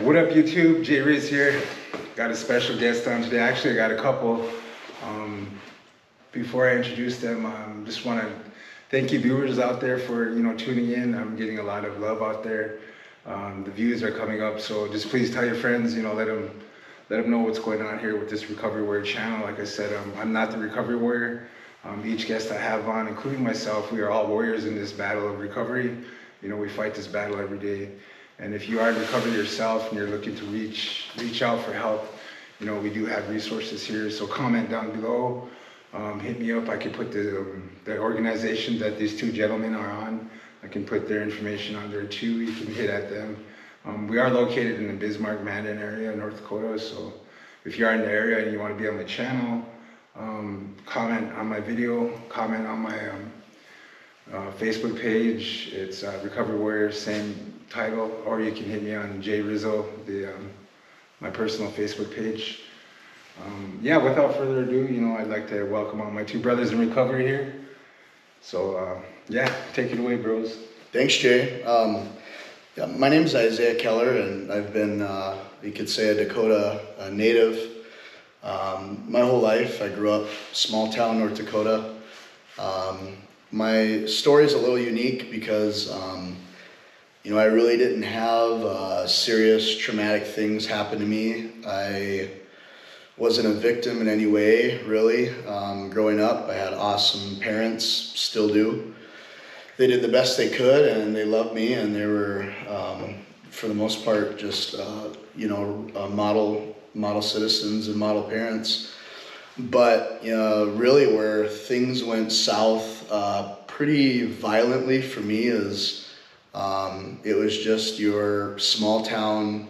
What up YouTube? Jay Riz here. Got a special guest on today. Actually, I got a couple. Before I introduce them, just want to thank you viewers out there for tuning in. I'm getting a lot of love out there. The views are coming up, so just please tell your friends. Let them know what's going on here with this Recovery Warrior channel. Like I said, I'm not the Recovery Warrior. Each guest I have on, including myself, we are all warriors in this battle of recovery. We fight this battle every day. And if you are in recovery yourself and you're looking to reach out for help, we do have resources here. So comment down below, hit me up. I can put the organization that these two gentlemen are on. I can put their information on there too. You can hit at them. We are located in the Bismarck, Mandan area, North Dakota. So if you are in the area and you want to be on my channel, comment on my video, comment on my Facebook page. It's Recovery Warrior, same title, or you can hit me on Jay Rizzo, my personal Facebook page. Without further ado, I'd like to welcome all my two brothers in recovery here. So take it away, bros. Thanks, Jay. My name is Isaiah Keller, and I've been, you could say, a Dakota native my whole life. I grew up small town North Dakota. My story is a little unique because I really didn't have serious traumatic things happen to me. I wasn't a victim in any way, really. Growing up, I had awesome parents, still do. They did the best they could, and they loved me, and they were, for the most part, just model citizens and model parents. But really, where things went south pretty violently for me is it was just your small town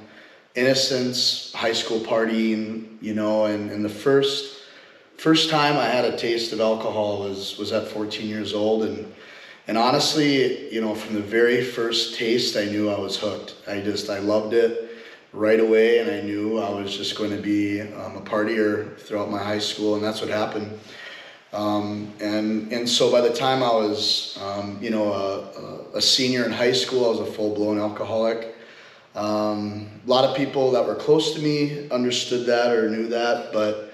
innocence, high school partying, and the first time I had a taste of alcohol was at 14 years old, and honestly, from the very first taste, I knew I was hooked. I loved it right away, and I knew I was just going to be a partier throughout my high school, and that's what happened. And so by the time I was, a senior in high school, I was a full-blown alcoholic. A lot of people that were close to me understood that or knew that, but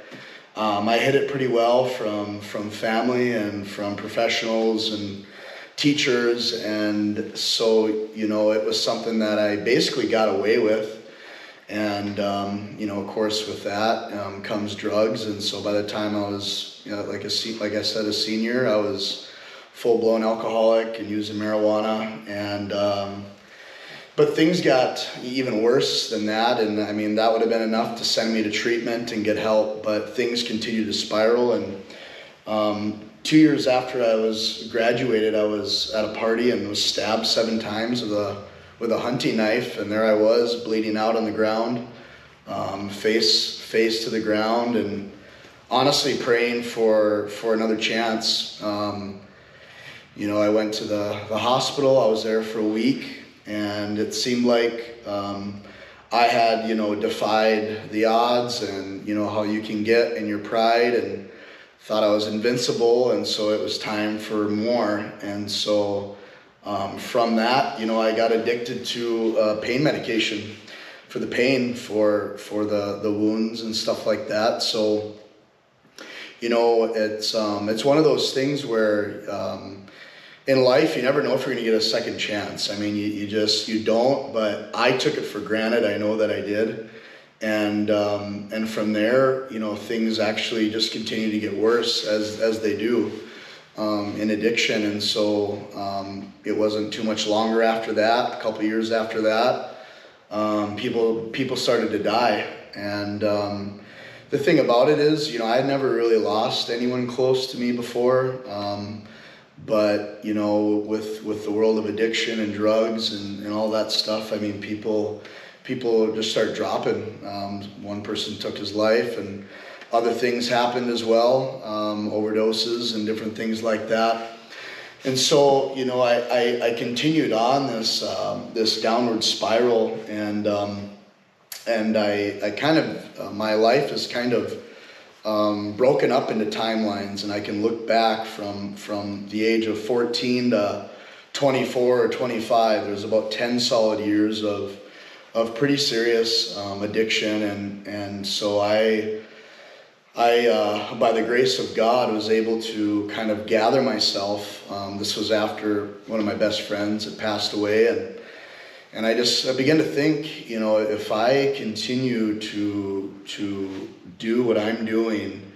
I hid it pretty well from family and from professionals and teachers, and so it was something that I basically got away with. And of course, with that comes drugs, and so by the time I was, like I said, a senior, I was full-blown alcoholic and using marijuana, and but things got even worse than that, and I mean that would have been enough to send me to treatment and get help, but things continued to spiral. And 2 years after I was graduated, I was at a party and was stabbed 7 times with a hunting knife, and there I was bleeding out on the ground, face to the ground, and honestly praying for another chance. I went to the hospital. I was there for a week, and it seemed like I had defied the odds, and how you can get in your pride, and thought I was invincible, and so it was time for more. And so from that, I got addicted to pain medication for the pain, for the wounds and stuff like that. So, it's one of those things where in life you never know if you're going to get a second chance. I mean, you don't. But I took it for granted. I know that I did, and from there, things actually just continue to get worse as they do. In addiction, and so it wasn't too much longer after that. A couple years after that, people started to die, and the thing about it is, I had never really lost anyone close to me before, but with the world of addiction and drugs and all that stuff, I mean, people just start dropping. One person took his life, and other things happened as well, overdoses and different things like that. And so, I continued on this downward spiral, and I kind of, my life is kind of broken up into timelines, and I can look back from the age of 14 to 24 or 25. There's about 10 solid years of pretty serious addiction, and so I by the grace of God, was able to kind of gather myself. This was after one of my best friends had passed away, and I began to think, if I continue to do what I'm doing,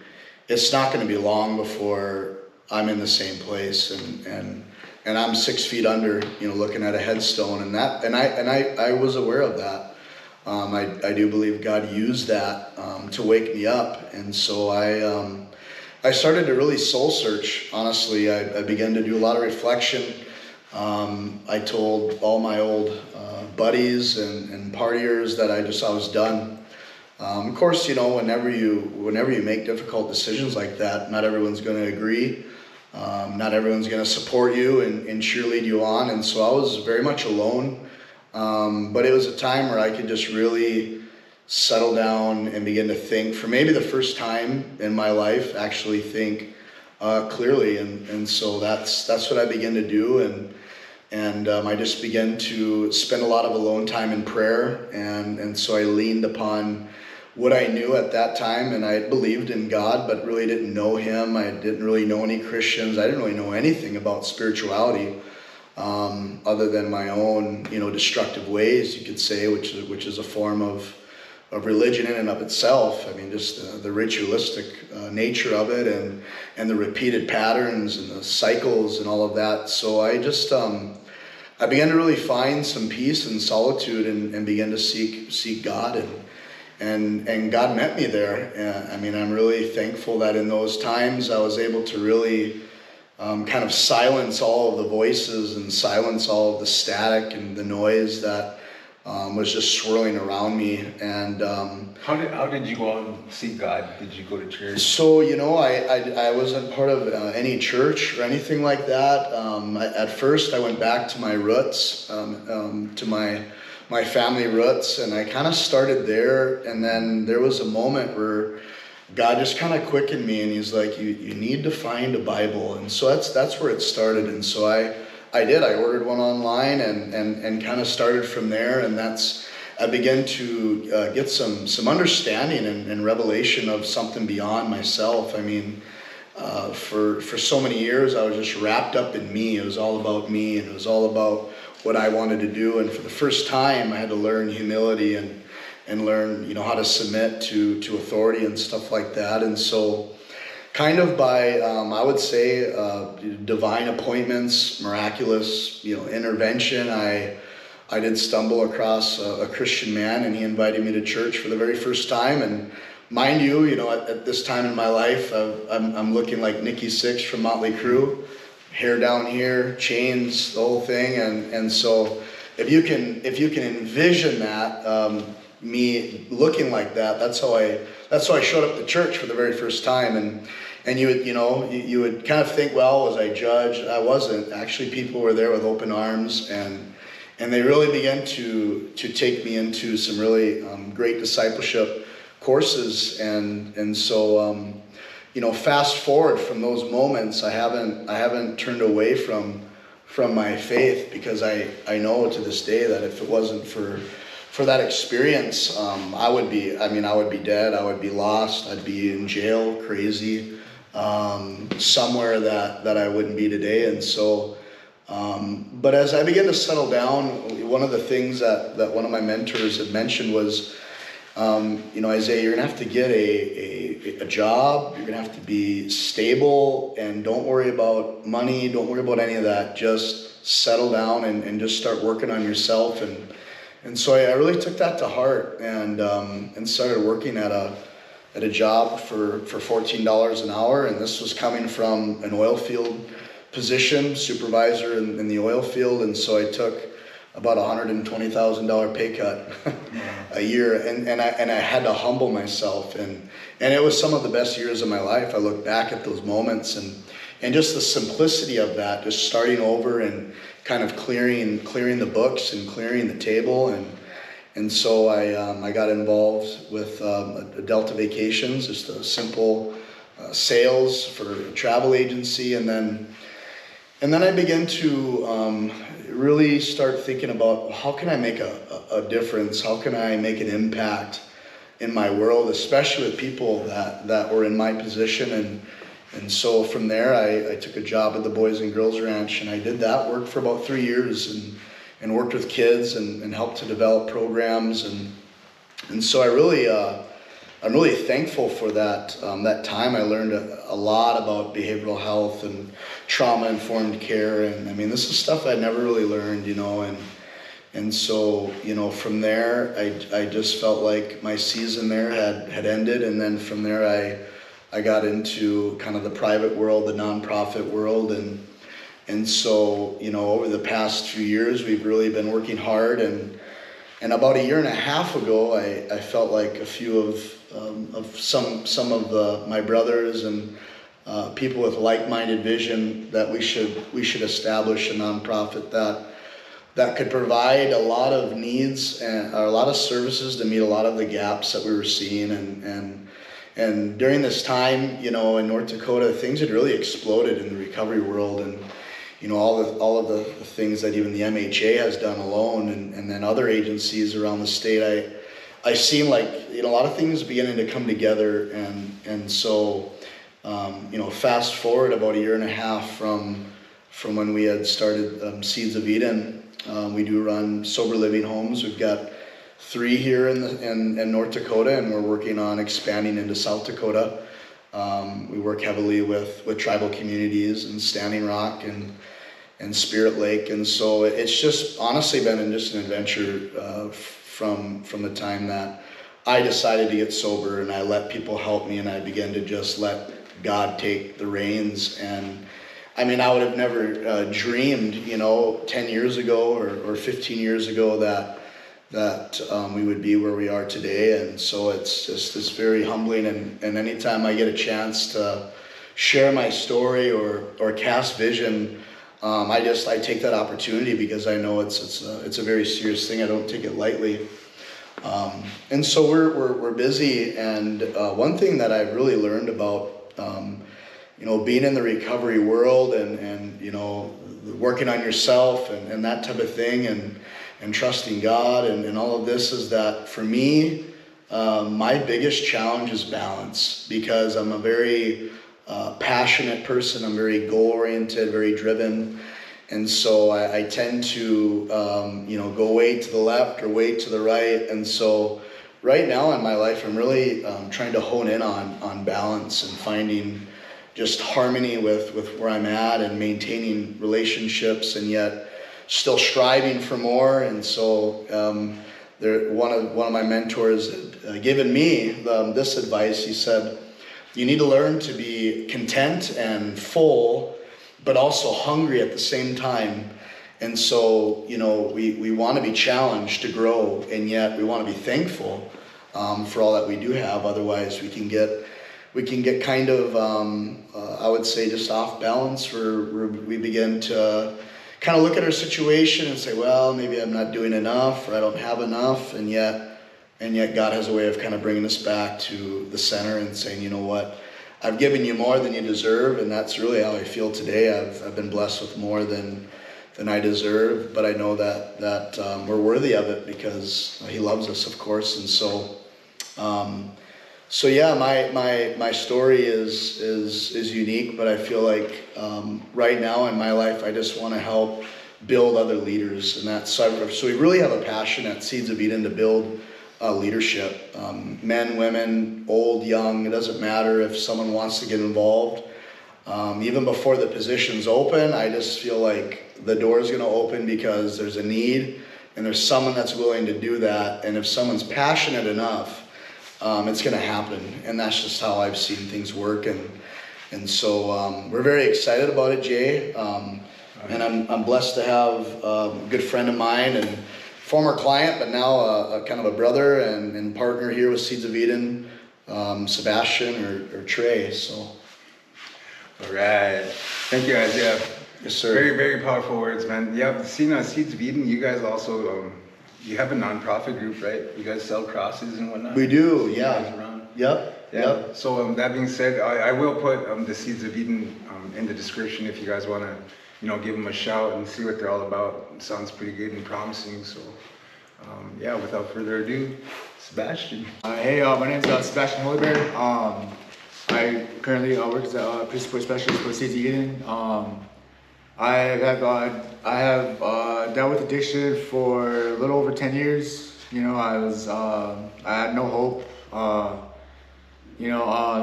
it's not going to be long before I'm in the same place, and I'm 6 feet under, looking at a headstone, and I was aware of that. I do believe God used that to wake me up, and so I started to really soul search. Honestly, I began to do a lot of reflection. I told all my old buddies and partiers that I was done. Of course, whenever you make difficult decisions like that, not everyone's going to agree. Not everyone's going to support you and cheerlead you on, and so I was very much alone. But it was a time where I could just really settle down and begin to think, for maybe the first time in my life, actually think clearly, and so that's what I began to do, and I just began to spend a lot of alone time in prayer, and so I leaned upon what I knew at that time, and I believed in God, but really didn't know Him. I didn't really know any Christians. I didn't really know anything about spirituality. Other than my own, destructive ways, you could say, which is a form of religion in and of itself. I mean, just the ritualistic nature of it, and the repeated patterns and the cycles and all of that. So I just I began to really find some peace and solitude, and began to seek God, and God met me there. I mean, I'm really thankful that in those times I was able to really kind of silence all of the voices and silence all of the static and the noise that was just swirling around me. And How did you go out and seek God? Did you go to church? so, I wasn't part of any church or anything like that. At first, I went back to my roots, to my family roots, and I kind of started there. And then there was a moment where God just kind of quickened me, and He's like, you need to find a Bible. And so that's where it started. And so I did. I ordered one online, and kind of started from there. And I began to get some understanding and revelation of something beyond myself. I mean, for so many years, I was just wrapped up in me. It was all about me, and it was all about what I wanted to do. And for the first time, I had to learn humility and learn, how to submit to authority and stuff like that. And so kind of by, I would say, divine appointments, miraculous, intervention, I did stumble across a Christian man, and he invited me to church for the very first time. And mind you, at this time in my life, I'm looking like Nikki Sixx from Motley Crue, hair down here, chains, the whole thing. And so if you can envision that, me looking like that, that's how I showed up to church for the very first time. And you would kind of think, well, was I judged? I wasn't. Actually, people were there with open arms, and they really began to take me into some really great discipleship courses. And so fast forward from those moments, I haven't turned away from my faith, because I know to this day that if it wasn't for that experience, I would be dead. I would be lost. I'd be in jail, crazy, somewhere that I wouldn't be today. And so, but as I began to settle down, one of the things that one of my mentors had mentioned was, Isaiah, you're gonna have to get a job. You're gonna have to be stable, and don't worry about money. Don't worry about any of that. Just settle down and just start working on yourself. And so I really took that to heart, and started working at a job for $14 an hour. And this was coming from an oil field position, supervisor in the oil field. And so I took about $120,000 pay cut a year, and I had to humble myself. And it was some of the best years of my life. I look back at those moments, and just the simplicity of that, just starting over and kind of clearing the books and clearing the table. And so I got involved with Delta Vacations, just a simple sales for a travel agency. And then I began to really start thinking about how can I make a difference? How can I make an impact in my world, especially with people that were in my position? And so from there, I took a job at the Boys and Girls Ranch, and I did that work for about 3 years and worked with kids and helped to develop programs. And so I'm really thankful for that time. I learned a lot about behavioral health and trauma-informed care, and I mean, this is stuff I'd never really learned, and so, from there, I just felt like my season there had ended, and then from there, I got into kind of the private world, the nonprofit world, and so, over the past few years, we've really been working hard, and about a year and a half ago, I felt like a few of some of my brothers and people with like-minded vision that we should establish a nonprofit that could provide a lot of needs and a lot of services to meet a lot of the gaps that we were seeing. And during this time, in North Dakota, things had really exploded in the recovery world, and all of the things that even the MHA has done alone, and then other agencies around the state. I seen like a lot of things beginning to come together, and so fast forward about a year and a half from when we had started Seeds of Eden. We do run sober living homes. We've got 3 here in North Dakota, and we're working on expanding into South Dakota. We work heavily with tribal communities and Standing Rock and Spirit Lake, and so it's just honestly been just an adventure from the time that I decided to get sober, and I let people help me, and I began to just let God take the reins. And I mean, I would have never dreamed, 10 years ago or 15 years ago that we would be where we are today. And so it's very humbling, and anytime I get a chance to share my story or cast vision, I take that opportunity, because I know it's a very serious thing. I don't take it lightly. And so we're busy, and one thing that I've really learned about being in the recovery world and working on yourself and that type of thing, and trusting God and all of this, is that for me, my biggest challenge is balance, because I'm a very passionate person. I'm very goal-oriented, very driven. And so I tend to, go way to the left or way to the right. And so right now in my life, I'm really trying to hone in on balance and finding just harmony with where I'm at, and maintaining relationships, and yet still striving for more. And so one of my mentors had given me this advice. He said, you need to learn to be content and full, but also hungry at the same time. And so, we want to be challenged to grow, and yet we want to be thankful for all that we do have. Otherwise, we can get kind of, I would say, just off balance, where we begin to kind of look at our situation and say, well, maybe I'm not doing enough, or I don't have enough, and yet God has a way of kind of bringing us back to the center and saying, you know what, I've given you more than you deserve. And that's really how I feel today. I've been blessed with more than I deserve, but I know that we're worthy of it, because He loves us, of course. And so yeah, my story is unique, but I feel like right now in my life, I just want to help build other leaders, and that's so we really have a passion at Seeds of Eden to build leadership, men, women, old, young. It doesn't matter if someone wants to get involved. Even before the position's open, I just feel like the door is going to open, because there's a need, and there's someone that's willing to do that. And if someone's passionate enough, it's going to happen. And that's just how I've seen things work. And so we're very excited about it, Jay. And I'm blessed to have a good friend of mine and former client, but now a kind of a brother and partner here with Seeds of Eden, Sebastian or Trey. So, all right, thank you guys. Yeah, yes, sir. Very, very powerful words, man. Yeah, seeing Seeds of Eden, you guys also you have a nonprofit group, right? You guys sell crosses and whatnot. We do, See yeah. you guys around. Yep. Yeah. Yep. So that being said, I will put the Seeds of Eden in the description if you guys want to give them a shout and see what they're all about. It sounds pretty good and promising. So, yeah, without further ado, Sebastian. Hey, my name is Sebastian Holybear. I currently work as a pre-support specialist for CZ Eden. I have dealt with addiction for a little over 10 years. I had no hope.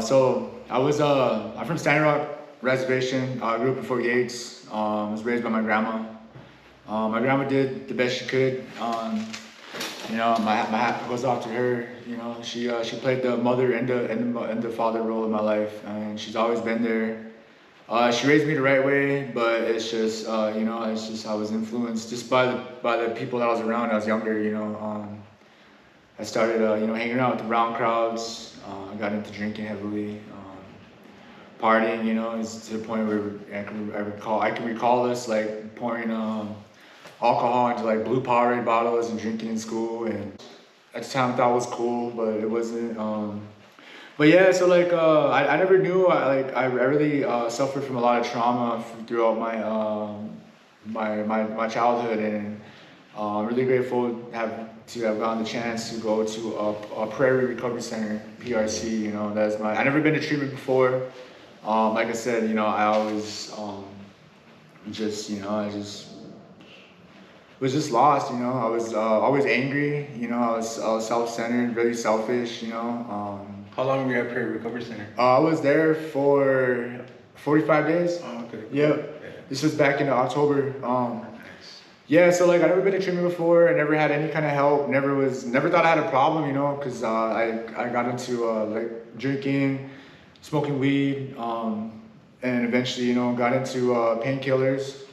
So I'm from Standing Rock Reservation. I grew up in Fort Yates. Was raised by my grandma. My grandma did the best she could. My hat goes off to her. She played the mother and the father role in my life, and she's always been there. She raised me the right way, but it's just I was influenced just by the people that I was around. I was younger. I started hanging out with the brown crowds. I got into drinking heavily, partying. It's to the point where I can recall this, like pouring alcohol into like blue Powerade bottles and drinking in school, and at the time I thought it was cool, but it wasn't. But yeah, so like I never knew. I really suffered from a lot of trauma throughout my childhood, and I'm really grateful to have gotten the chance to go to a Prairie Recovery Center, PRC. I never been to treatment before. Like I said, I always I just was just lost. I was always angry. I was self-centered, really selfish. How long were you at Prairie Recovery Center? I was there for 45 days. Oh, okay. Cool. Yeah. This was back in October. Nice. Yeah, so like I never been to treatment before. I never had any kind of help. Never thought I had a problem, because I got into like drinking, smoking weed, and eventually got into painkillers.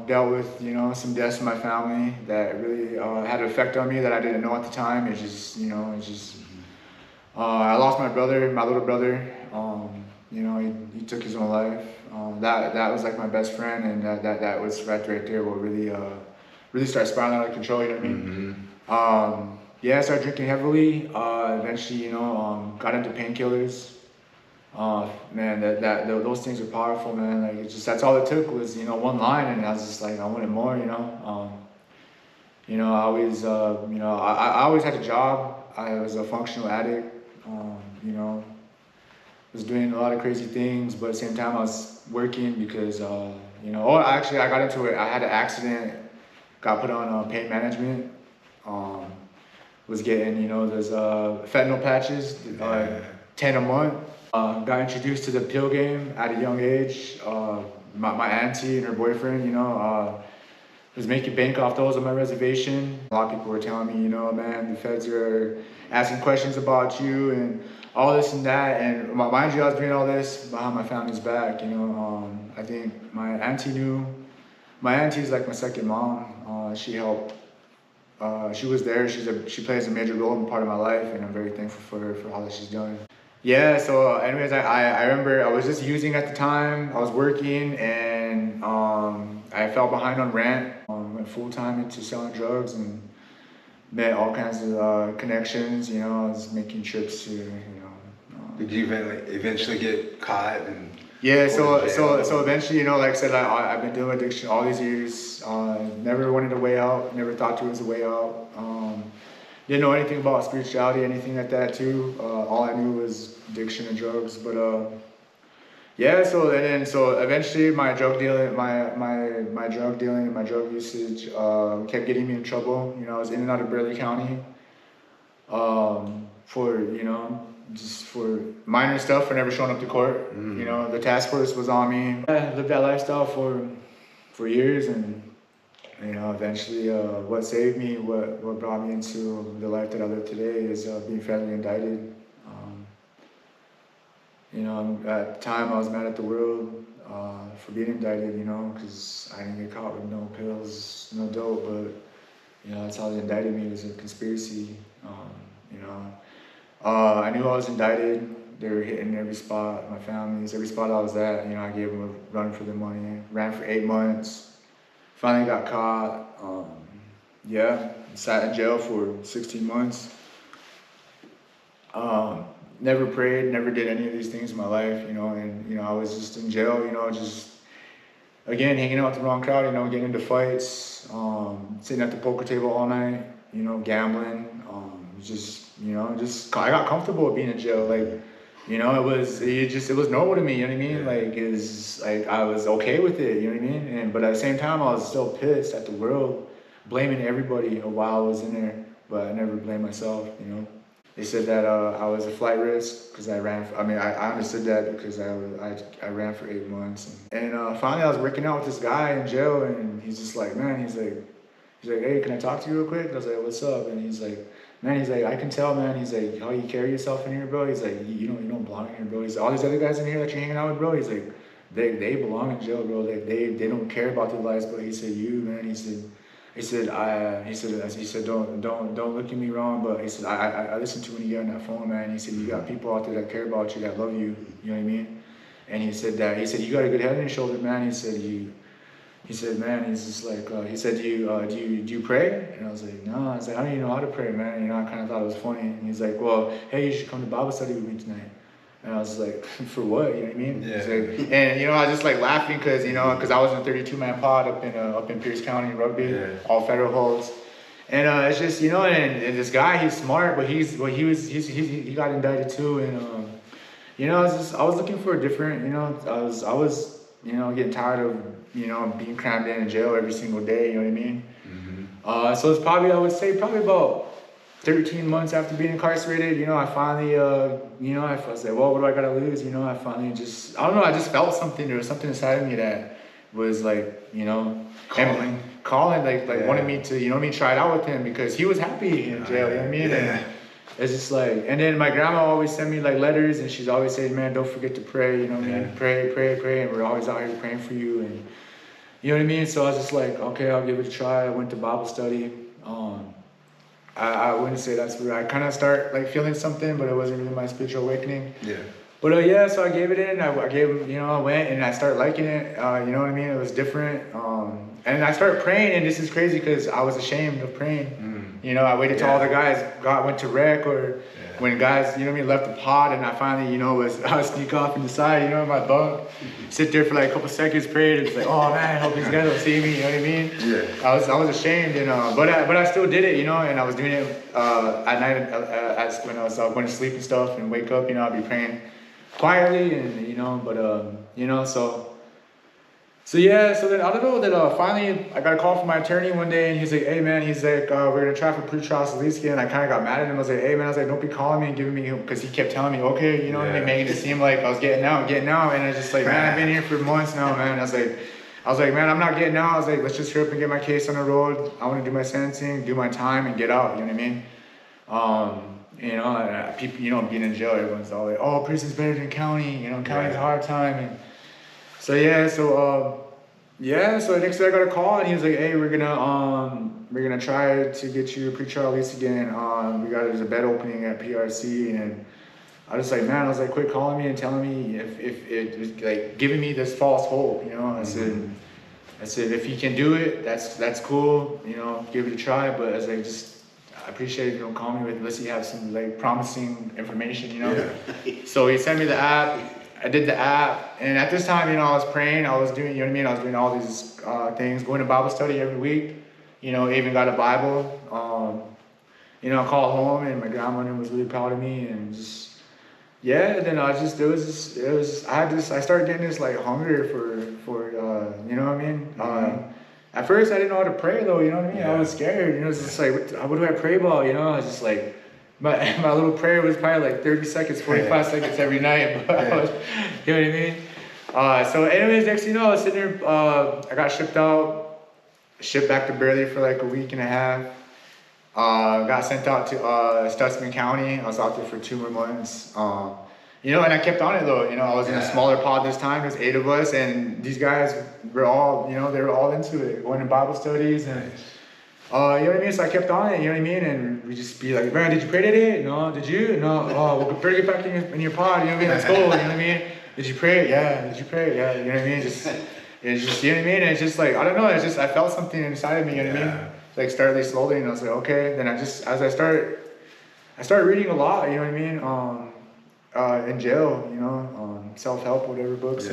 Dealt with some deaths in my family that really had an effect on me that I didn't know at the time. I lost my little brother. He took his own life. That was like my best friend, and that was right there what really started spiraling out of control. You know what I mean? Mm-hmm. I started drinking heavily. Eventually, got into painkillers. Man, those things are powerful, man. Like that's all it took was one line, and I was just like I wanted more. I always had a job. I was a functional addict. Was doing a lot of crazy things, but at the same time I was working because actually I got into it. I had an accident, got put on pain management. Was getting those fentanyl patches, 10 a month. Got introduced to the pill game at a young age. My auntie and her boyfriend, was making bank off those on my reservation. A lot of people were telling me, man, the feds are asking questions about you and all this and that. And mind you, I was doing all this behind my family's back. I think my auntie knew. My auntie's like my second mom. She helped. She was there. She plays a major role in part of my life, and I'm very thankful for her for all that she's done. Yeah, so anyways, I remember I was just using at the time. I was working, and I fell behind on rent. Went full-time into selling drugs and met all kinds of connections. I was making trips to, Did you eventually get caught? Yeah, so eventually, like I said, I've been doing addiction all these years. Never wanted a way out. Never thought there was a way out. Didn't know anything about spirituality, anything like that too. All I knew was addiction and drugs. But so eventually my drug dealing, my drug dealing and my drug usage kept getting me in trouble. I was in and out of Burleigh County just for minor stuff for never showing up to court. The task force was on me. I lived that lifestyle for years, and eventually what saved me, what brought me into the life that I live today is being federally indicted. At the time I was mad at the world for being indicted, because I didn't get caught with no pills, no dope, but that's how they indicted me, was a conspiracy. I knew I was indicted. They were hitting every spot, my family's, every spot I was at. I gave them a run for the money. Ran for 8 months. Finally got caught. Sat in jail for 16 months. Never prayed, never did any of these things in my life, and I was just in jail, just again, hanging out with the wrong crowd, you know, getting into fights, sitting at the poker table all night, you know, gambling, just, you know, just, I got comfortable with being in jail. Like, you know, it was normal to me, you know what I mean? Like, I was okay with it, you know what I mean? But at the same time, I was still pissed at the world, blaming everybody while I was in there, but I never blamed myself, you know? They said that I was a flight risk because I ran. I understood that because I ran for 8 months, and finally I was working out with this guy in jail, and he's just like, man, he's like, hey, can I talk to you real quick? I was like, what's up? And he's like, man, he's like, I can tell, man. He's like, how you carry yourself in here, bro. He's like, you don't belong in here, bro. He's like, all these other guys in here that you're hanging out with, bro. He's like, they belong in jail, bro. Like they don't care about their lives, but he said, you, man. He said, don't look at me wrong, but he said, I listened to when you got on that phone, man. He said, you got people out there that care about you, that love you, you know what I mean? And he said, you got a good head on your shoulder, man. He said, man, he's just like, he said, do you pray? And I was like, no. I was like, how do you know how to pray, man? You know, I kind of thought it was funny. And he's like, well, hey, you should come to Bible study with me tonight. And I was like, for what? You know what I mean? Yeah. Like, and, you know, I was just like laughing because, you know, because I was in a 32-man pod up in Pierce County rugby, all federal holds. And it's just, you know, and this guy, he's smart, but he got indicted too. And, you know, I was looking for a different, you know, I was, you know, getting tired of, you know, being crammed in jail every single day, you know what I mean? Mm-hmm. So it's probably, I would say, probably about 13 months after being incarcerated, you know, I finally, you know, I was like, well, what do I gotta lose? You know, I finally just, I don't know, I just felt something. There was something inside of me that was like, you know, calling, like wanted me to, you know what I mean, try it out with him because he was happy in jail, you know what I mean? And it's just like, and then my grandma always sent me like letters and she's always saying, man, don't forget to pray, you know what I mean? Pray, and we're always out here praying for you. And you know what I mean? So I was just like, okay, I'll give it a try. I went to Bible study. I wouldn't say that's where I kind of start like feeling something, but it wasn't really my spiritual awakening. Yeah. But yeah, so I gave it in. I gave, you know, I went and I started liking it. You know what I mean? It was different. And I started praying, and this is crazy because I was ashamed of praying. You know, I waited till all the guys went to rec or when guys, you know what I mean, left the pod, and I finally, you know, I would sneak off in the side, you know, in my bunk, sit there for like a couple seconds, pray, and it's like, oh man, I hope these guys don't see me, you know what I mean? Yeah. I was ashamed, and but I still did it, you know, and I was doing it at night when I was going to sleep and stuff, and wake up, you know, I'd be praying quietly, and you know, but you know, so yeah, so then I don't know that finally I got a call from my attorney one day and he's like, hey man, he's like, we're gonna try for pretrial release again. I kind of got mad at him. I was like, hey man, I was like, don't be calling me and giving me, because he kept telling me, okay, you know what I mean, making it seem like I was getting out. And I was just like, man, I've been here for months now, man. I was like, man, I'm not getting out. I was like, let's just hurry up and get my case on the road. I want to do my sentencing, do my time, and get out. You know what I mean? You know, people, you know, being in jail, everyone's all like, oh, prison's better than county. You know, county's a hard time. And so yeah, so the next day I got a call and he was like, hey, we're gonna try to get you a pretrial release again. There's a bed opening at PRC, and I was like, man, I was like, quit calling me and telling me if it was like giving me this false hope, you know. I said if you can do it, that's cool, you know, give it a try. But I was like, I appreciate you don't call me with unless you have some like promising information, you know. Yeah. So he sent me the app. I did the app, and at this time, you know, I was praying, I was doing, you know what I mean, I was doing all these things, going to Bible study every week, you know, even got a Bible, you know, I called home, and my grandmother was really proud of me, and just, yeah, then I started getting this, like, hunger for you know what I mean, at first, I didn't know how to pray, though, you know what I mean, I was scared, you know, it's just like, what do I pray about, you know, I was just like, my little prayer was probably like 30 seconds, 45 seconds every night, but you know what I mean? So anyways, next thing you know, I was sitting there, I got shipped back to Burley for like a week and a half. Got sent out to Stutsman County. I was out there for 2 more months. You know, and I kept on it though, you know, I was in a smaller pod this time, there's 8 of us, and these guys were all, you know, they were all into it, going to Bible studies, and you know what I mean? So I kept on it, you know what I mean? And we just be like, man, did you pray today? No, did you? No. Oh, well, better get back in your pod, you know what I mean? Let's go, you know what I mean? Did you pray? Yeah. Did you pray? Yeah, you know what I mean? It's just, you know what I mean? And it's just like, I don't know, I felt something inside of me, you know what I mean? Like started slowly, and I was like, okay. Then I started reading a lot, you know what I mean? In jail, you know, self-help, whatever books.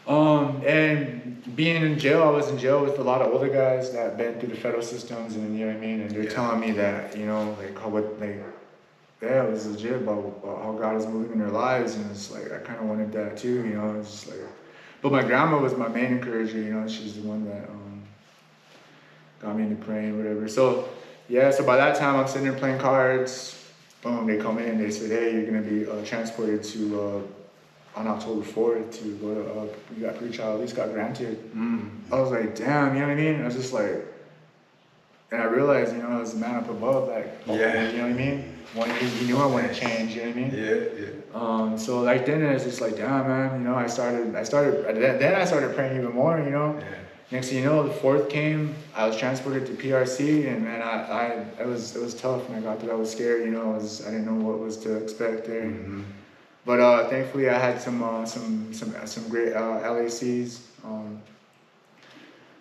And being in jail, I was in jail with a lot of older guys that had been through the federal systems, and you know what I mean. And they're telling me that, you know, like how what like, yeah, it was legit about how God is moving in their lives, and it's like I kind of wanted that too, you know. It's just like, but my grandma was my main encourager, you know. She's the one that got me into praying, whatever. So yeah, so by that time I'm sitting there playing cards. Boom, they come in, they said, hey, you're gonna be transported to on October 4th to go to, you got pre-trial, at least got granted. I was like, damn, you know what I mean? I was just like, and I realized, you know, I was the man up above, like, Yeah. you know what I mean? He knew I wanted to change, you know what I mean? Yeah. So like then it's just like, damn, man, you know, I started praying even more, you know? Yeah. Next thing you know, the 4th came, I was transported to PRC, and man, it was tough when I got there. I was scared, you know, I didn't know what was to expect there. But thankfully, I had some great LACs.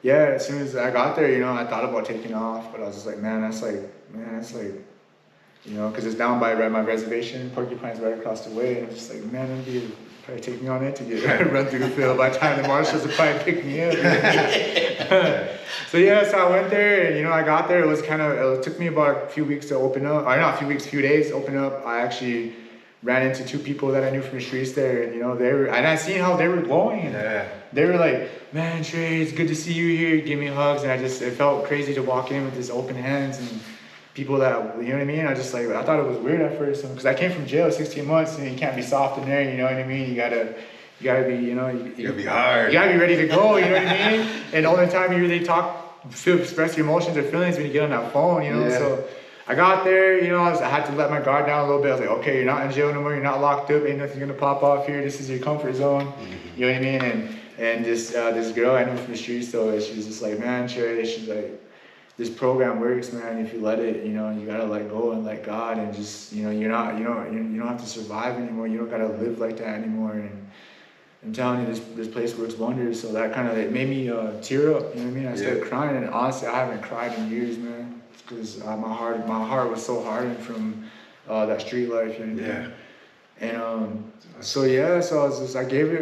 Yeah, as soon as I got there, you know, I thought about taking off, but I was just like, man, that's like, you know, because it's down by my reservation. Porcupine's right across the way, and I'm just like, man, it'd be probably take me on it to get run through the field. By the time the marshals would probably pick me up. So yeah, so I went there, and you know, I got there. It took me about a few weeks to open up, or not a few weeks, few days to open up. I actually ran into 2 people that I knew from the streets there, and you know, and I seen how they were glowing. And they were like, man, Trey, it's good to see you here. Give me hugs, and it felt crazy to walk in with this open hands and people that, you know what I mean? I thought it was weird at first, because I came from jail 16 months, and you can't be soft in there, you know what I mean? You gotta be, you know, you gotta be hard. You gotta be ready to go, you know what I mean? And the only time you really express your emotions or feelings when you get on that phone, you know? Yeah. So I got there, you know, I had to let my guard down a little bit. I was like, okay, you're not in jail no more, you're not locked up, ain't nothing gonna pop off here, this is your comfort zone, you know what I mean? And this girl I knew from the streets, though, she was just like, man, Trey, she's like, this program works, man, if you let it, you know, you gotta let go and let God, and just, you know, you don't have to survive anymore, you don't gotta live like that anymore, and I'm telling you, this place works wonders. So that it made me tear up, you know what I mean? I started crying, and honestly, I haven't cried in years, man, because my heart was so hardened from that street life, you know what I mean? And so yeah, so I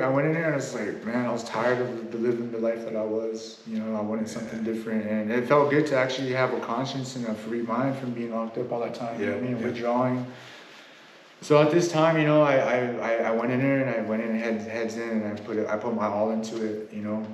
went in there, and I was like, man, I was tired of living the life that I was, you know, I wanted something different, and it felt good to actually have a conscience and a free mind from being locked up all that time, you know what I mean, withdrawing. So at this time, you know, I went in there, and I went in heads in, and I put my all into it, you know.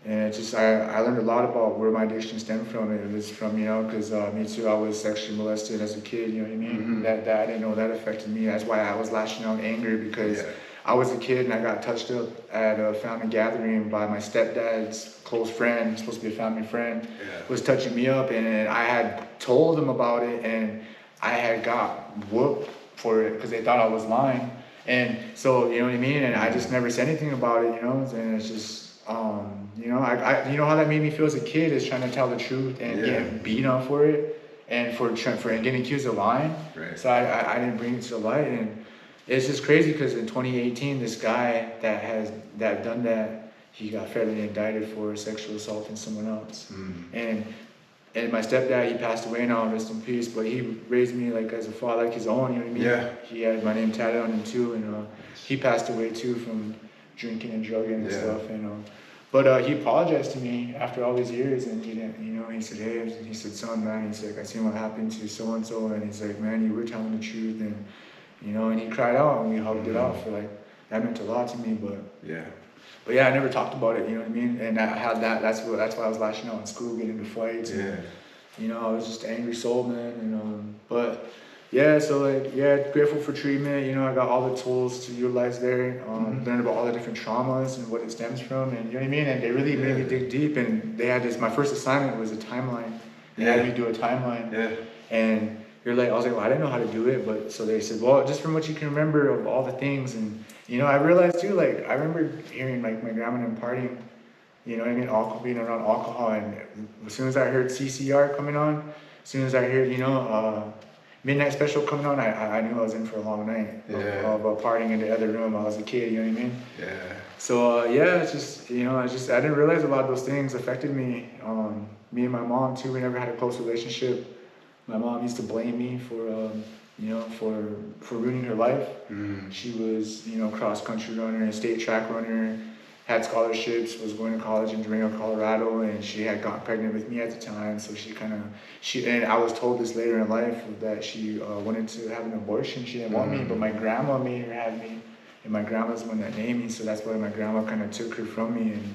And it just, I learned a lot about where my addiction stemmed from. It was from, you know, because me too, I was sexually molested as a kid, you know what I mean? That I didn't know that affected me. That's why I was lashing out anger, because I was a kid and I got touched up at a family gathering by my stepdad's close friend, supposed to be a family friend, was touching me up, and I had told him about it, and I had got whooped for it because they thought I was lying. And so, you know what I mean? And I just never said anything about it, you know? And it's just, you know, you know how that made me feel as a kid, is trying to tell the truth and getting beat on for it, and for getting accused of lying. Right. So I didn't bring it to the light, and it's just crazy because in 2018, this guy that done that, he got federally indicted for sexual assault on someone else. And my stepdad, he passed away now, rest in peace, but he raised me like as a father, like his own, you know what I mean? Yeah. He had my name tatted on him too, and he passed away too from drinking and drugging and stuff, and but he apologized to me after all these years, and he didn't, you know, he said, hey, he said, son, man, he's like, I seen what happened to so and so, and he's like, man, you were telling the truth, and you know, and he cried out, and we hugged it out for that meant a lot to me, but yeah, I never talked about it, you know what I mean? And I had that's why I was lashing out in school, getting into fights. And, you know, I was just an angry soul, man. And but yeah, so grateful for treatment. You know, I got all the tools to utilize there. Learned about all the different traumas and what it stems from, and you know what I mean. And they really made me dig deep. And they had this. My first assignment was a timeline. They had me do a timeline. And I was like, well, I didn't know how to do it, but so they said, well, just from what you can remember of all the things. And you know, I realized too, like, I remember hearing like my grandma and partying, you know what I mean, being around alcohol, and as soon as I heard CCR coming on, as soon as I heard, you know, Midnight Special coming on, I knew I was in for a long night of partying in the other room. I was a kid, you know what I mean? So it's just, you know, I didn't realize a lot of those things affected me. Me and my mom too, we never had a close relationship. My mom used to blame me for, you know, for ruining her life. She was, you know, cross country runner, state track runner, had scholarships, was going to college in Durango, Colorado, and she had gotten pregnant with me at the time. So and I was told this later in life that she wanted to have an abortion. She didn't want me, but my grandma made her have me. And my grandma's the one that named me, so that's why my grandma kind of took her from me. And,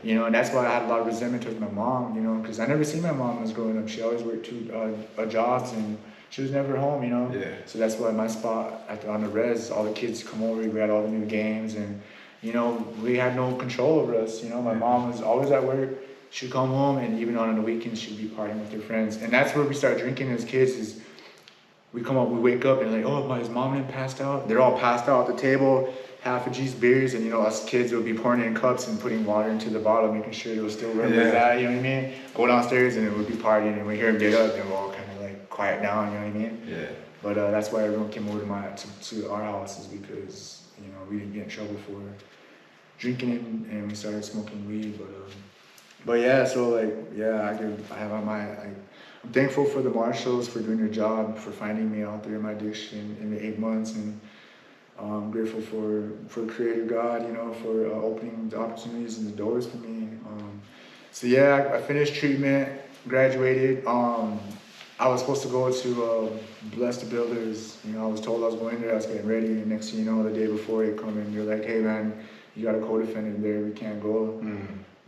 you know, and that's why I had a lot of resentment towards my mom, you know, because I never seen my mom when I was growing up. She always worked two jobs, and she was never home, you know. So that's why my spot on the res, all the kids come over, we had all the new games, and, you know, we had no control over us, you know. My mom was always at work. She'd come home, and even on the weekends, she'd be partying with her friends. And that's where we start drinking as kids is, we wake up and like, oh, is mom and passed out? They're all passed out at the table, half a G's beers, and you know, us kids would be pouring it in cups and putting water into the bottle, making sure it was still where it was at, you know what I mean? Go downstairs and it would be partying, and we hear them get up and we'll all kind of like quiet down, you know what I mean? But that's why everyone came over to our house, is because, you know, we didn't get in trouble for drinking it, and we started smoking weed. But yeah, so like, yeah, I'm thankful for the marshals for doing their job, for finding me out there in my addiction in the 8 months, and I'm grateful for Creator God, you know, for opening the opportunities and the doors for me. So yeah, I finished treatment, graduated. I was supposed to go to Bless the Builders. You know, I was told I was going there, I was getting ready, and next thing you know, the day before they come in, they're like, hey man, you got a co-defendant there, we can't go.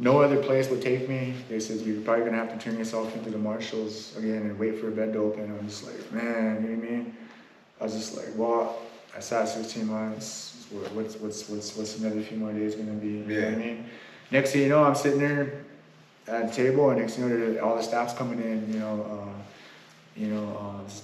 No other place would take me. They said, you're probably gonna have to turn yourself into the marshals again and wait for a bed to open. I'm just like, man, you know what I mean? I was just like, well, I sat 16 months. What's another few more days gonna be? You know what I mean? Next thing you know, I'm sitting there at a table, and next thing you know, all the staff's coming in.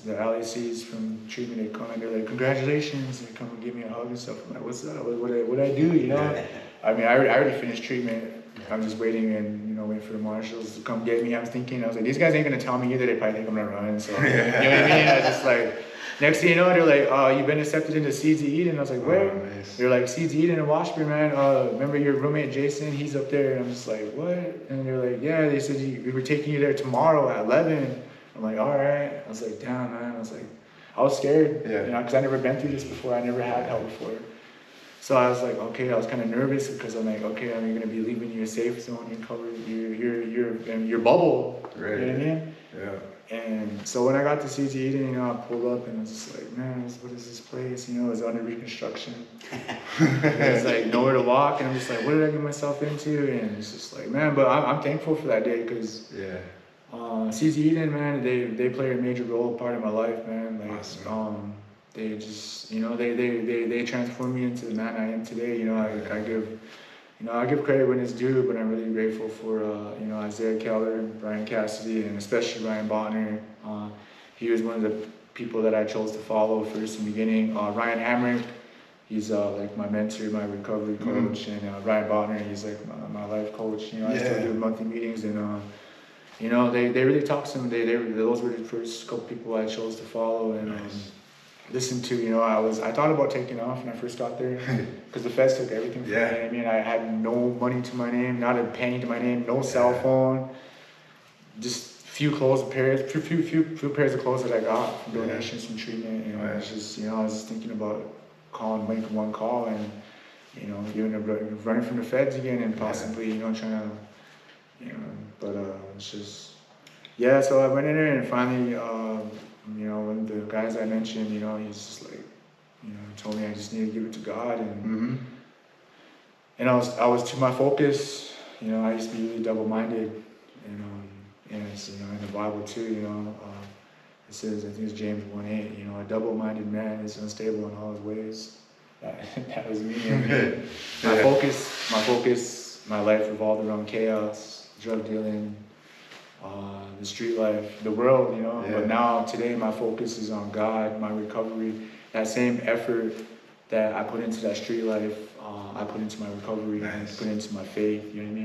The LACs from treatment, they come in, they're like, congratulations, and they come and give me a hug and stuff. I'm like, what's up? What I do? You know? I mean, I already finished treatment. I'm just waiting and waiting for the marshals to come get me. I was like, these guys ain't gonna tell me either. They probably think I'm gonna run. So you know what I mean? I just like. Next thing you know, they're like, oh, you've been accepted into Seeds of Eden. I was like, where? Nice. They're like, Seeds of Eden in Washburn, man. Remember your roommate Jason? He's up there. And I'm just like, what? And they're like, yeah, they said we were taking you there tomorrow at 11. I'm like, all right. I was like, damn, man. I was scared, you know, because I never been through this before. I never had help before. So I was like, okay, I was kind of nervous because I'm like, okay, I'm going to be leaving your safe zone, your bubble. Right. You know what I mean? Yeah. And so when I got to Seeds of Eden, you know, I pulled up and I was just like, man, what is this place? You know, it was under reconstruction. It's like nowhere to walk, and I'm just like, what did I get myself into? And it's just like, man, but I'm thankful for that day because Seeds of Eden, man, they play a major part in my life, man. Like, awesome. They just, you know, they transformed me into the man I am today. You know, I give credit when it's due, but I'm really grateful for, Isaiah Keller, Brian Cassidy, and especially Ryan Botner. He was one of the people that I chose to follow first in the beginning. Ryan Hamrick, he's like my mentor, my recovery coach, and Ryan Botner, he's like my life coach. You know, I still do monthly meetings, and you know, they really talk to me. Those were the first couple people I chose to follow and listen to. You know, I thought about taking off when I first got there because the feds took everything from me. I mean, I had no money to my name, not a penny to my name, no cell phone, just few pairs of clothes that I got from donations from treatment. And I was just, you know, I was just thinking about making one call and, you know, running from the feds again and possibly, you know, trying to, you know, but it's just, so I went in there and finally, you know, one of the guys I mentioned, you know, he's just like, you know, told me I just need to give it to God, and and I was to my focus. You know, I used to be really double-minded, and it's, you know, in the Bible too. You know, it says, I think it's James 1:8. You know, a double-minded man is unstable in all his ways. That was me. I mean, my life revolved around chaos, drug dealing, the street life, the world, you know. But now, today, my focus is on God, my recovery. That same effort that I put into that street life, I put into my recovery, put into my faith, you know what I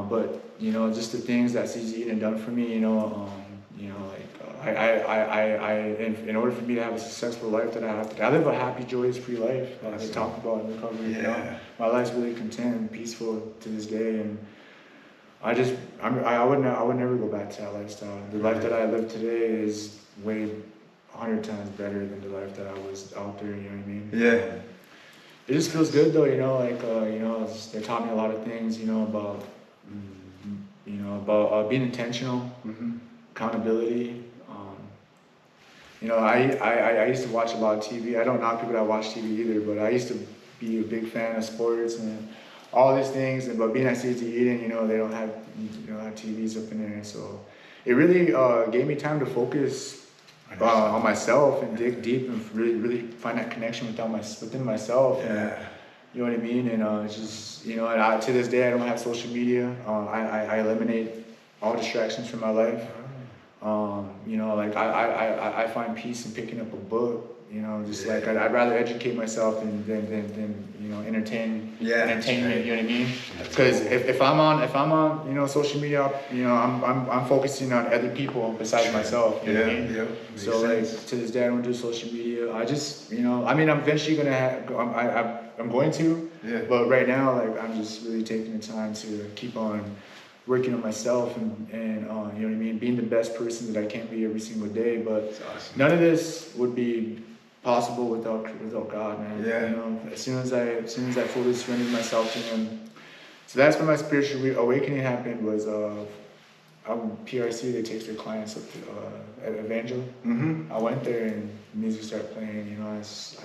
mean? But, you know, just the things that Seeds of Eden done for me, you know, in order for me to have a successful life that I live a happy, joyous, free life that I talk about in recovery. You know? My life's really content and peaceful to this day, and I would never go back to that lifestyle. The life that I live today is way 100 times better than the life that I was out there. You know what I mean? Yeah. It just feels good though, they taught me a lot of things, about being intentional, Mm-hmm. accountability. I used to watch a lot of TV. I don't knock people that watch TV either, but I used to be a big fan of sports and all these things. But being at CT Eden, they don't have, have TVs up in there. So it really gave me time to focus on myself and dig deep and really, really find that connection within myself. And, Yeah. you know what I mean? And it's just, to this day, I don't have social media. I eliminate all distractions from my life. I find peace in picking up a book. I'd rather educate myself than entertain. Yeah, Entertainment. You know what I mean? Because if I'm on social media, I'm focusing on other people besides myself. You know what I mean? Yeah. So to this day, I don't do social media. I just I'm eventually gonna I'm going to. Yeah. But right now, I'm just really taking the time to keep on working on myself and you know what I mean, being the best person that I can be every single day. But That's awesome. none of this would be possible without God, man. Yeah. As soon as I fully surrendered myself to Him. So that's when my spiritual awakening happened. Was PRC, they take their clients up to Evangel. Mm-hmm. I went there and music started playing. I was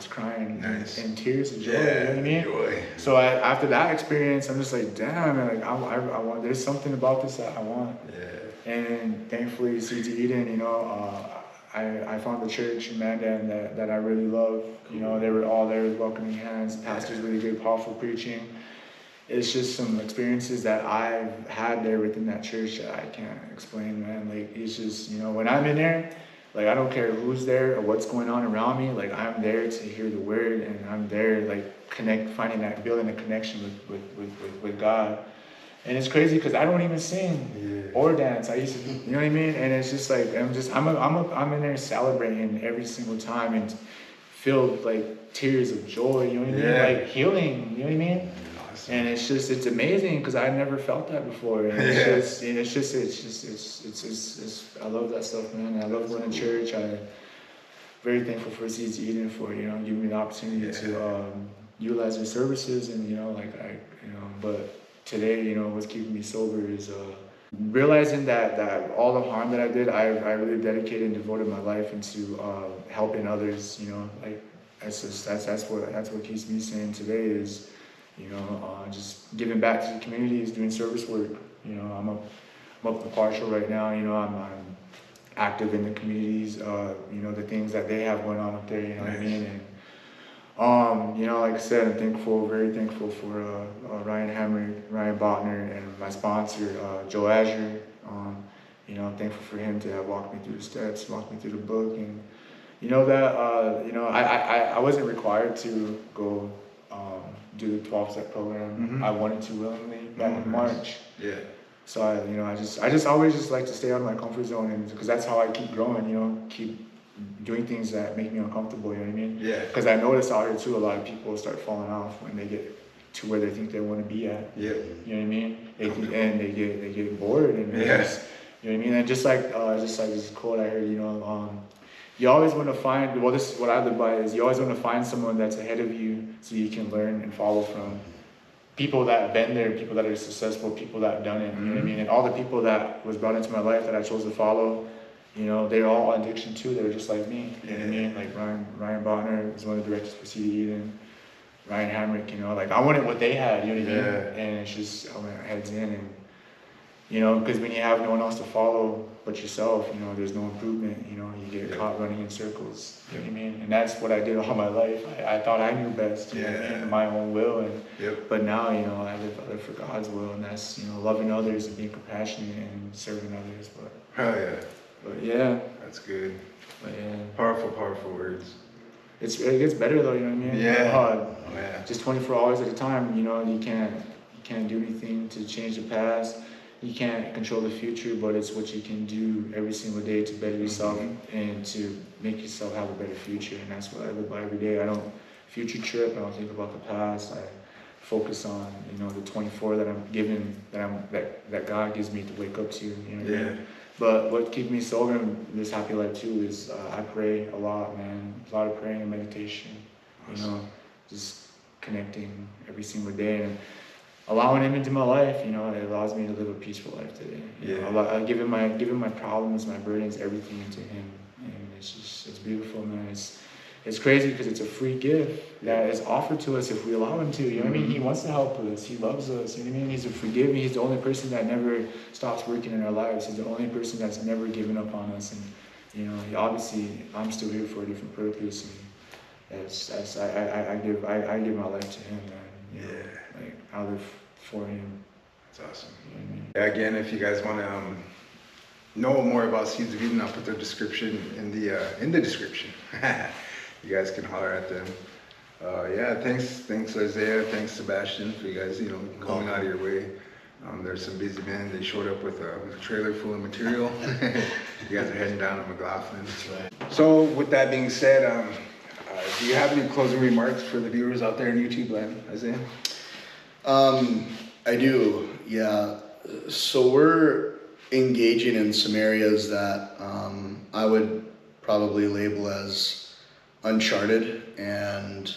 crying in tears of joy. Yeah. You know what I mean? Joy. So after that experience, I'm just like, damn, man, I want. There's something about this that I want. Yeah. And thankfully, CT Eden, I found the church in Mandan that I really love. They were all there with welcoming hands. Pastor's really good, powerful preaching. It's just some experiences that I've had there within that church that I can't explain, man. It's just, when I'm in there, I don't care who's there or what's going on around me. I'm there to hear the word, and I'm there, building a connection with God. And it's crazy because I don't even sing or dance. I used to, you know what I mean? And it's just I'm in there celebrating every single time and filled tears of joy. You know what I mean? Healing. You know what I mean? And it's amazing because I never felt that before. And I love that stuff, man. I love going to church. I'm very thankful for CT Eden for, giving me the opportunity to utilize their services. And, but today, what's keeping me sober is realizing that all the harm that I did, I really dedicated and devoted my life into helping others. That's what keeps me sane today is, just giving back to the community, doing service work. I'm up to Partial right now. I'm active in the communities. The things that they have going on up there. You know what I mean? And like I said, I'm very thankful for Ryan Hamrick, Ryan Botner, and my sponsor, Joe Azure. I'm thankful for him to have walked me through the steps, walked me through the book, and I wasn't required to go do the 12-step program. Mm-hmm. I wanted to willingly back in March. Yeah. So I just always just like to stay out of my comfort zone, and because that's how I keep growing. Keep doing things that make me uncomfortable. You know what I mean? Yeah. Because I noticed out here too, a lot of people start falling off when they get to where they think they want to be at. Yeah. You know what I mean? They get bored and Yes. you know what I mean? And just like this quote I heard, you always want to find, this is what I live by, is you always want to find someone that's ahead of you so you can learn and follow from people that have been there, people that are successful, people that have done it, you know what I mean? And all the people that was brought into my life that I chose to follow, they're all on addiction too. They're just like me, you know what I mean? Like Ryan Botner is one of the directors for CT Eden, Ryan Hamrick, I wanted what they had, you know what I mean? Yeah. And it's just, I went heads in and, because when you have no one else to follow but yourself, there's no improvement, you get caught running in circles, you know what I mean? And that's what I did all my life. I thought I knew best, you know what I mean, in my own will. And But now, I live for God's will, and that's, loving others and being compassionate and serving others. But yeah. That's good. But yeah. Powerful words. It gets better though, you know what I mean? Yeah. Just 24 hours at a time, you can't do anything to change the past. You can't control the future, but it's what you can do every single day to better yourself and to make yourself have a better future. And that's what I live by every day. I don't future trip. I don't think about the past. I focus on, the 24 that I'm given, that God gives me to wake up to. But what keeps me sober in this happy life too is I pray a lot, man. A lot of praying and meditation. You know, just connecting every single day and allowing him into my life. You know, it allows me to live a peaceful life today. You know, I give him my problems, my burdens, everything into him, and it's beautiful, man. It's crazy because it's a free gift that is offered to us if we allow him to. You know what I mean? He wants to help us. He loves us. You know what I mean? He's a forgiving. He's the only person that never stops working in our lives. He's the only person that's never given up on us. And you know, obviously, I'm still here for a different purpose. And I give my life to him, man. You know, like I live for him. That's awesome. You know what I mean? Yeah, again, if you guys want to know more about Seeds of Eden, I'll put their description in the description. You guys can holler at them. Yeah, thanks Isaiah, thanks Sebastian for you guys, going out of your way. There's some busy men. They showed up with a trailer full of material. You guys are heading down to McLaughlin. That's right. So with that being said, do you have any closing remarks for the viewers out there in YouTube land, Isaiah? I do, yeah. So we're engaging in some areas that I would probably label as uncharted, and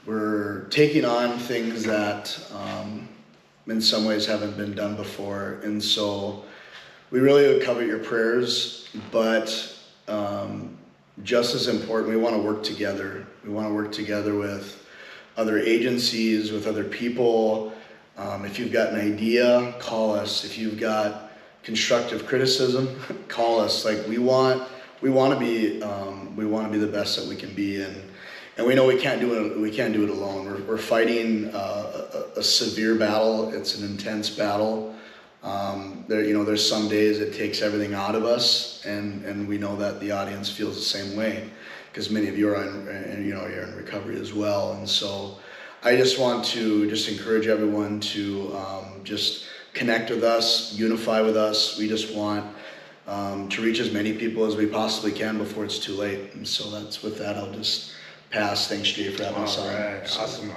we're taking on things that in some ways haven't been done before. And so we really would covet your prayers, but just as important, we want to work together. We want to work together with other agencies, with other people. If you've got an idea, call us. If you've got constructive criticism, call us. Like we want to be the best that we can be, and we know we can't do it alone. We're fighting a severe battle. It's an intense battle. There's some days it takes everything out of us, and we know that the audience feels the same way, because many of you are you're in recovery as well. And so I just want to encourage everyone to just connect with us, unify with us. We just want to reach as many people as we possibly can before it's too late. And so with that, I'll just pass. Thanks, Jay, for having us on. All right,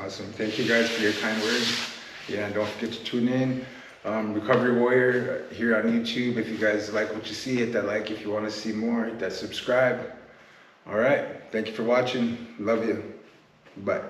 awesome. Thank you guys for your kind words. Yeah, and don't forget to tune in. Recovery Warrior here on YouTube. If you guys like what you see, hit that like. If you want to see more, hit that subscribe. All right, thank you for watching. Love you. Bye.